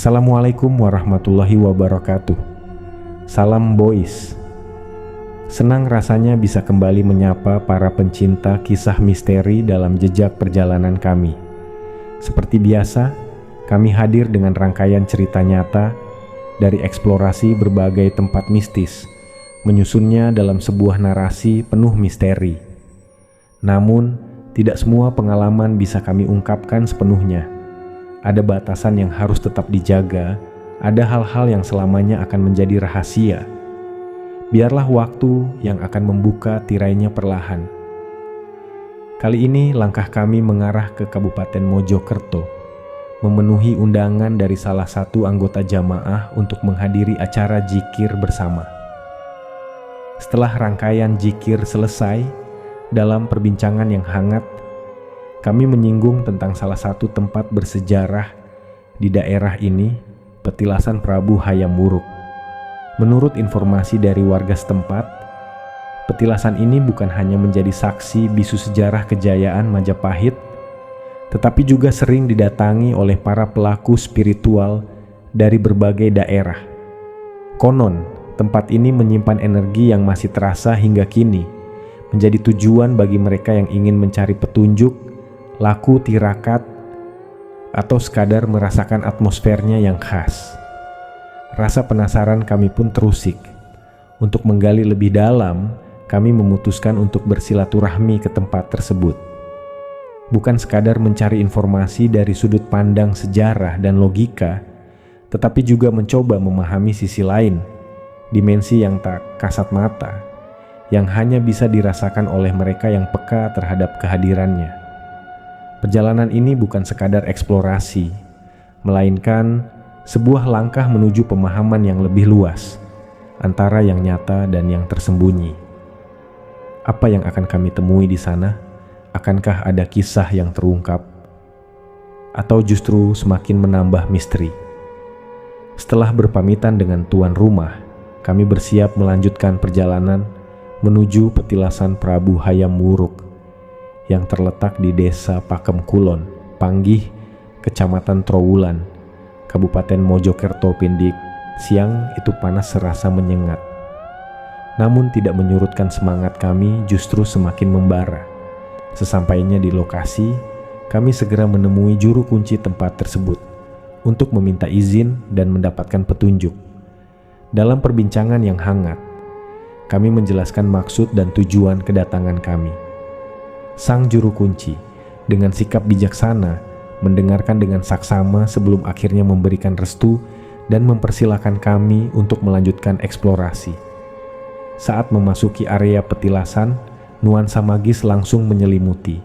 Assalamualaikum warahmatullahi wabarakatuh. Salam boys. Senang rasanya bisa kembali menyapa para pencinta kisah misteri dalam jejak perjalanan kami. Seperti biasa, kami hadir dengan rangkaian cerita nyata dari eksplorasi berbagai tempat mistis, menyusunnya dalam sebuah narasi penuh misteri. Namun, tidak semua pengalaman bisa kami ungkapkan sepenuhnya. Ada batasan yang harus tetap dijaga, ada hal-hal yang selamanya akan menjadi rahasia. Biarlah waktu yang akan membuka tirainya perlahan. Kali ini langkah kami mengarah ke Kabupaten Mojokerto, memenuhi undangan dari salah satu anggota jamaah untuk menghadiri acara zikir bersama. Setelah rangkaian zikir selesai, dalam perbincangan yang hangat, kami menyinggung tentang salah satu tempat bersejarah di daerah ini, Petilasan Prabu Hayam Wuruk. Menurut informasi dari warga setempat, petilasan ini bukan hanya menjadi saksi bisu sejarah kejayaan Majapahit, tetapi juga sering didatangi oleh para pelaku spiritual dari berbagai daerah. Konon, tempat ini menyimpan energi yang masih terasa hingga kini, menjadi tujuan bagi mereka yang ingin mencari petunjuk, laku tirakat, atau sekadar merasakan atmosfernya yang khas. Rasa penasaran kami pun terusik. Untuk menggali lebih dalam, kami memutuskan untuk bersilaturahmi ke tempat tersebut. Bukan sekadar mencari informasi dari sudut pandang sejarah dan logika, tetapi juga mencoba memahami sisi lain, dimensi yang tak kasat mata, yang hanya bisa dirasakan oleh mereka yang peka terhadap kehadirannya. Perjalanan ini bukan sekadar eksplorasi, melainkan sebuah langkah menuju pemahaman yang lebih luas antara yang nyata dan yang tersembunyi. Apa yang akan kami temui di sana? Akankah ada kisah yang terungkap? Atau justru semakin menambah misteri? Setelah berpamitan dengan tuan rumah, kami bersiap melanjutkan perjalanan menuju Petilasan Prabu Hayam Wuruk yang terletak di Desa Pakem Kulon, Panggih, Kecamatan Trowulan, Kabupaten Mojokerto Pindik. Siang itu panas serasa menyengat. Namun tidak menyurutkan semangat kami, justru semakin membara. Sesampainya di lokasi, kami segera menemui juru kunci tempat tersebut untuk meminta izin dan mendapatkan petunjuk. Dalam perbincangan yang hangat, kami menjelaskan maksud dan tujuan kedatangan kami. Sang juru kunci dengan sikap bijaksana mendengarkan dengan saksama sebelum akhirnya memberikan restu dan mempersilahkan kami untuk melanjutkan eksplorasi. Saat memasuki area petilasan, nuansa magis langsung menyelimuti.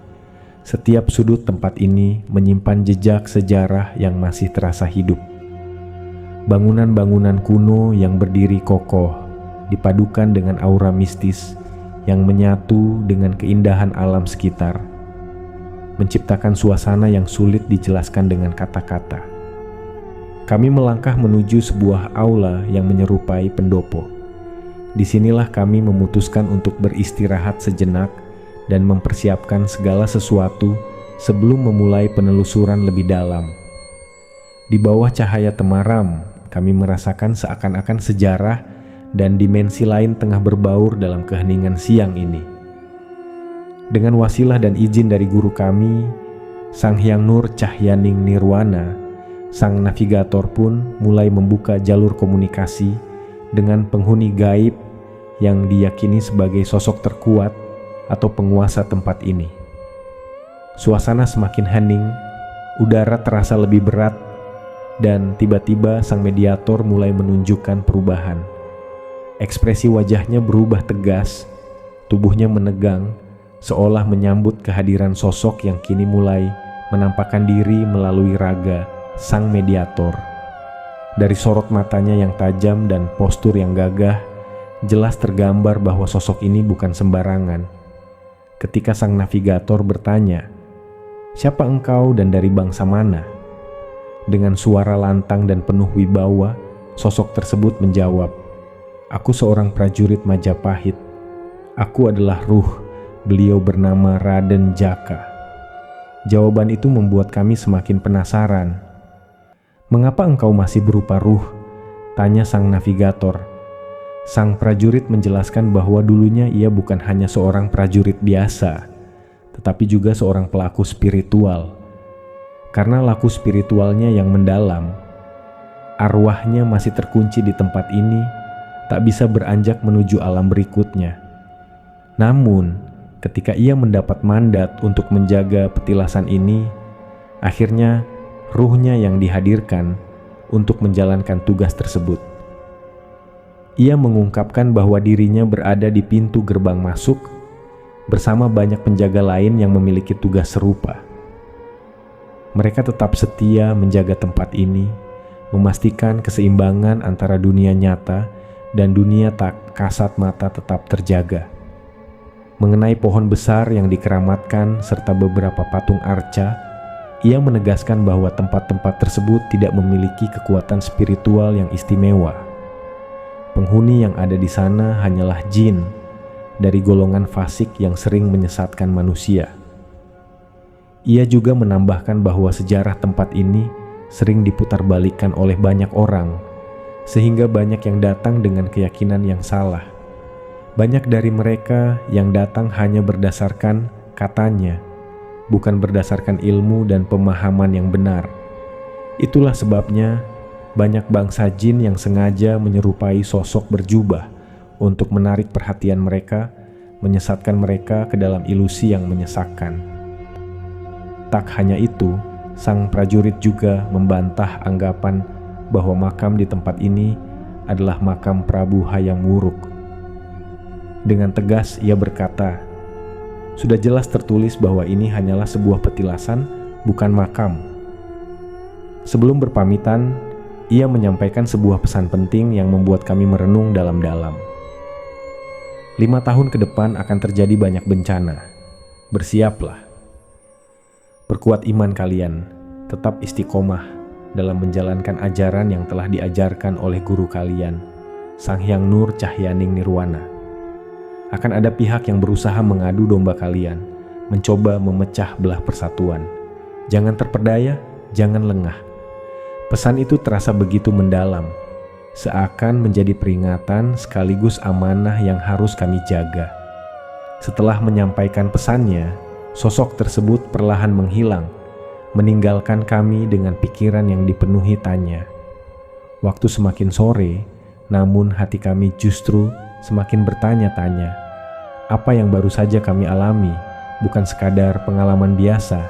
Setiap sudut tempat ini menyimpan jejak sejarah yang masih terasa hidup. Bangunan-bangunan kuno yang berdiri kokoh dipadukan dengan aura mistis yang menyatu dengan keindahan alam sekitar, menciptakan suasana yang sulit dijelaskan dengan kata-kata. Kami melangkah menuju sebuah aula yang menyerupai pendopo. Disinilah kami memutuskan untuk beristirahat sejenak dan mempersiapkan segala sesuatu sebelum memulai penelusuran lebih dalam. Di bawah cahaya temaram, kami merasakan seakan-akan sejarah dan dimensi lain tengah berbaur dalam keheningan siang ini. Dengan wasilah dan izin dari guru kami, Sang Hyang Nur Cahyaning Nirwana, sang navigator pun mulai membuka jalur komunikasi dengan penghuni gaib yang diyakini sebagai sosok terkuat atau penguasa tempat ini. Suasana semakin hening, udara terasa lebih berat, dan tiba-tiba sang mediator mulai menunjukkan perubahan. Ekspresi wajahnya berubah tegas, tubuhnya menegang, seolah menyambut kehadiran sosok yang kini mulai menampakkan diri melalui raga sang mediator. Dari sorot matanya yang tajam dan postur yang gagah, jelas tergambar bahwa sosok ini bukan sembarangan. Ketika sang navigator bertanya, "Siapa engkau dan dari bangsa mana?" Dengan suara lantang dan penuh wibawa, sosok tersebut menjawab, "Aku seorang prajurit Majapahit. Aku adalah ruh. Beliau bernama Raden Jaka." Jawaban itu membuat kami semakin penasaran. "Mengapa engkau masih berupa ruh?" tanya sang navigator. Sang prajurit menjelaskan bahwa dulunya ia bukan hanya seorang prajurit biasa, tetapi juga seorang pelaku spiritual. Karena laku spiritualnya yang mendalam, arwahnya masih terkunci di tempat ini, tak bisa beranjak menuju alam berikutnya. Namun, ketika ia mendapat mandat untuk menjaga petilasan ini, akhirnya ruhnya yang dihadirkan untuk menjalankan tugas tersebut. Ia mengungkapkan bahwa dirinya berada di pintu gerbang masuk bersama banyak penjaga lain yang memiliki tugas serupa. Mereka tetap setia menjaga tempat ini, memastikan keseimbangan antara dunia nyata dan dunia tak kasat mata tetap terjaga. Mengenai pohon besar yang dikeramatkan serta beberapa patung arca, ia menegaskan bahwa tempat-tempat tersebut tidak memiliki kekuatan spiritual yang istimewa. Penghuni yang ada di sana hanyalah jin dari golongan fasik yang sering menyesatkan manusia. Ia juga menambahkan bahwa sejarah tempat ini sering diputarbalikkan oleh banyak orang, sehingga banyak yang datang dengan keyakinan yang salah. Banyak dari mereka yang datang hanya berdasarkan katanya, bukan berdasarkan ilmu dan pemahaman yang benar. Itulah sebabnya banyak bangsa jin yang sengaja menyerupai sosok berjubah untuk menarik perhatian mereka, menyesatkan mereka ke dalam ilusi yang menyesakkan. Tak hanya itu, sang prajurit juga membantah anggapan bahwa makam di tempat ini adalah makam Prabu Hayam Wuruk. Dengan tegas ia berkata, "Sudah jelas tertulis bahwa ini hanyalah sebuah petilasan, bukan makam." Sebelum berpamitan, ia menyampaikan sebuah pesan penting yang membuat kami merenung dalam-dalam. 5 tahun ke depan akan terjadi banyak bencana. Bersiaplah. Perkuat iman kalian, tetap istiqomah dalam menjalankan ajaran yang telah diajarkan oleh guru kalian, Sang Hyang Nur Cahyaning Nirwana. Akan ada pihak yang berusaha mengadu domba kalian, mencoba memecah belah persatuan. Jangan terperdaya, jangan lengah. Pesan itu terasa begitu mendalam, seakan menjadi peringatan sekaligus amanah yang harus kami jaga. Setelah menyampaikan pesannya, sosok tersebut perlahan menghilang, meninggalkan kami dengan pikiran yang dipenuhi tanya. Waktu semakin sore, namun hati kami justru semakin bertanya-tanya. Apa yang baru saja kami alami bukan sekadar pengalaman biasa.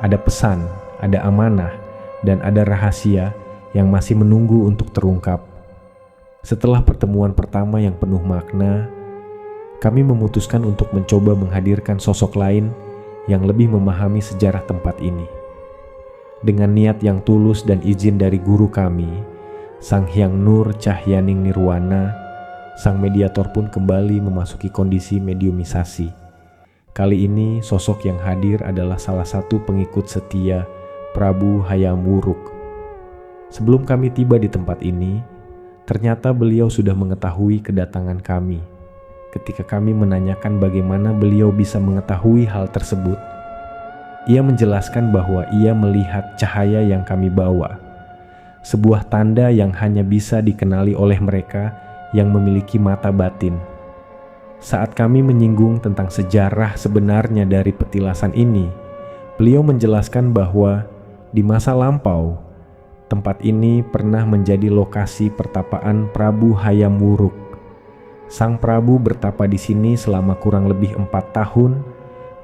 Ada pesan, ada amanah, dan ada rahasia yang masih menunggu untuk terungkap. Setelah pertemuan pertama yang penuh makna, kami memutuskan untuk mencoba menghadirkan sosok lain yang lebih memahami sejarah tempat ini. Dengan niat yang tulus dan izin dari guru kami, Sang Hyang Nur Cahyaning Nirwana, sang mediator pun kembali memasuki kondisi mediumisasi. Kali ini sosok yang hadir adalah salah satu pengikut setia Prabu Hayam Wuruk. Sebelum kami tiba di tempat ini, ternyata beliau sudah mengetahui kedatangan kami. Ketika kami menanyakan bagaimana beliau bisa mengetahui hal tersebut, ia menjelaskan bahwa ia melihat cahaya yang kami bawa, sebuah tanda yang hanya bisa dikenali oleh mereka yang memiliki mata batin. Saat kami menyinggung tentang sejarah sebenarnya dari petilasan ini, beliau menjelaskan bahwa di masa lampau, tempat ini pernah menjadi lokasi pertapaan Prabu Hayam Wuruk. Sang Prabu bertapa di sini selama kurang lebih 4 tahun,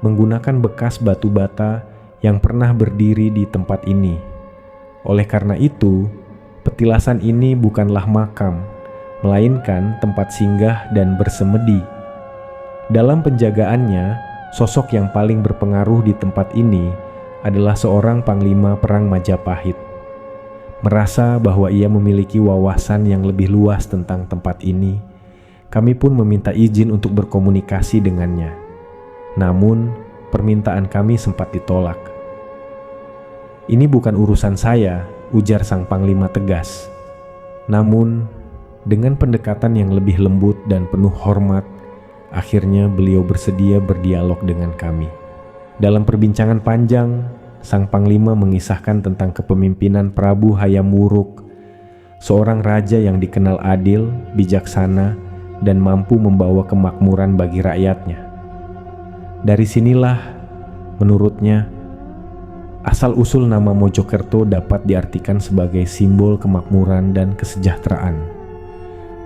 menggunakan bekas batu bata yang pernah berdiri di tempat ini. Oleh karena itu, petilasan ini bukanlah makam, melainkan tempat singgah dan bersemedi. Dalam penjagaannya, sosok yang paling berpengaruh di tempat ini adalah seorang panglima perang Majapahit. Merasa bahwa ia memiliki wawasan yang lebih luas tentang tempat ini, kami pun meminta izin untuk berkomunikasi dengannya. Namun, permintaan kami sempat ditolak. "Ini bukan urusan saya," ujar sang panglima tegas. Namun, dengan pendekatan yang lebih lembut dan penuh hormat, akhirnya beliau bersedia berdialog dengan kami. Dalam perbincangan panjang, Sang Panglima mengisahkan tentang kepemimpinan Prabu Hayam Wuruk, seorang raja yang dikenal adil, bijaksana, dan mampu membawa kemakmuran bagi rakyatnya. Dari sinilah, menurutnya, asal-usul nama Mojokerto dapat diartikan sebagai simbol kemakmuran dan kesejahteraan.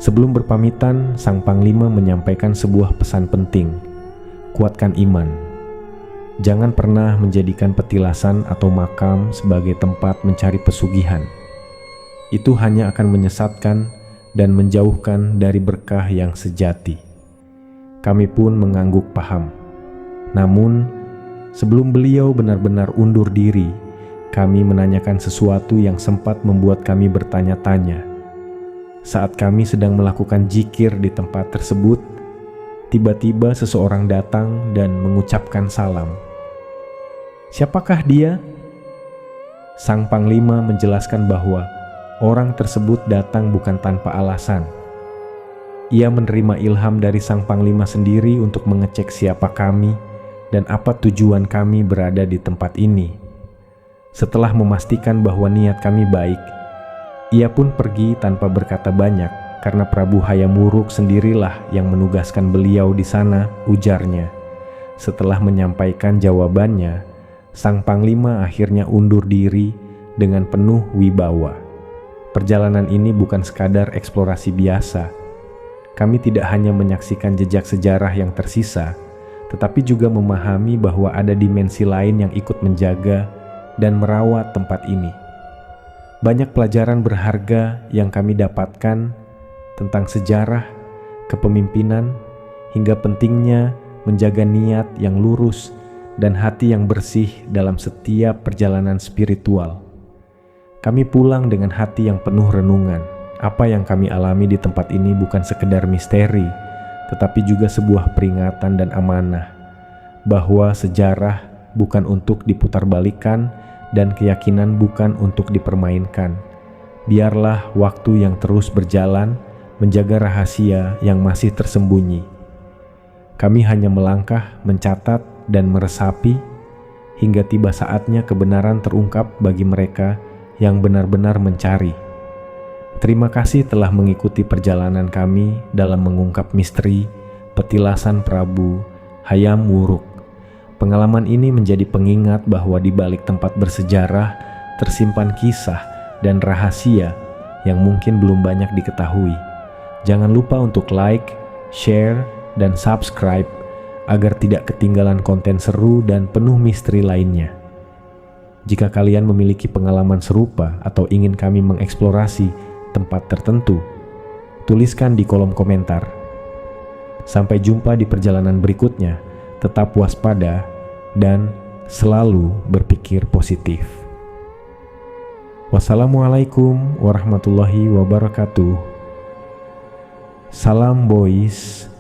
Sebelum berpamitan, Sang Panglima menyampaikan sebuah pesan penting: kuatkan iman. Jangan pernah menjadikan petilasan atau makam sebagai tempat mencari pesugihan. Itu hanya akan menyesatkan dan menjauhkan dari berkah yang sejati. Kami pun mengangguk paham. Namun, sebelum beliau benar-benar undur diri, kami menanyakan sesuatu yang sempat membuat kami bertanya-tanya. Saat kami sedang melakukan zikir di tempat tersebut, tiba-tiba seseorang datang dan mengucapkan salam. Siapakah dia? Sang Panglima menjelaskan bahwa orang tersebut datang bukan tanpa alasan. Ia menerima ilham dari Sang Panglima sendiri untuk mengecek siapa kami dan apa tujuan kami berada di tempat ini. Setelah memastikan bahwa niat kami baik, ia pun pergi tanpa berkata banyak karena Prabu Hayam Wuruk sendirilah yang menugaskan beliau di sana, ujarnya. Setelah menyampaikan jawabannya, Sang Panglima akhirnya undur diri dengan penuh wibawa. Perjalanan ini bukan sekadar eksplorasi biasa. Kami tidak hanya menyaksikan jejak sejarah yang tersisa, tetapi juga memahami bahwa ada dimensi lain yang ikut menjaga dan merawat tempat ini. Banyak pelajaran berharga yang kami dapatkan tentang sejarah, kepemimpinan, hingga pentingnya menjaga niat yang lurus dan hati yang bersih dalam setiap perjalanan spiritual. Kami pulang dengan hati yang penuh renungan. Apa yang kami alami di tempat ini bukan sekedar misteri, tetapi juga sebuah peringatan dan amanah bahwa sejarah bukan untuk diputarbalikkan dan keyakinan bukan untuk dipermainkan. Biarlah waktu yang terus berjalan menjaga rahasia yang masih tersembunyi. Kami hanya melangkah, mencatat, dan meresapi hingga tiba saatnya kebenaran terungkap bagi mereka yang benar-benar mencari. Terima kasih telah mengikuti perjalanan kami dalam mengungkap misteri petilasan Prabu Hayam Wuruk. Pengalaman ini menjadi pengingat bahwa di balik tempat bersejarah tersimpan kisah dan rahasia yang mungkin belum banyak diketahui. Jangan lupa untuk like, share, dan subscribe agar tidak ketinggalan konten seru dan penuh misteri lainnya. Jika kalian memiliki pengalaman serupa atau ingin kami mengeksplorasi tempat tertentu, tuliskan di kolom komentar. Sampai jumpa di perjalanan berikutnya. Tetap waspada dan selalu berpikir positif. Wassalamualaikum warahmatullahi wabarakatuh. Salam boys.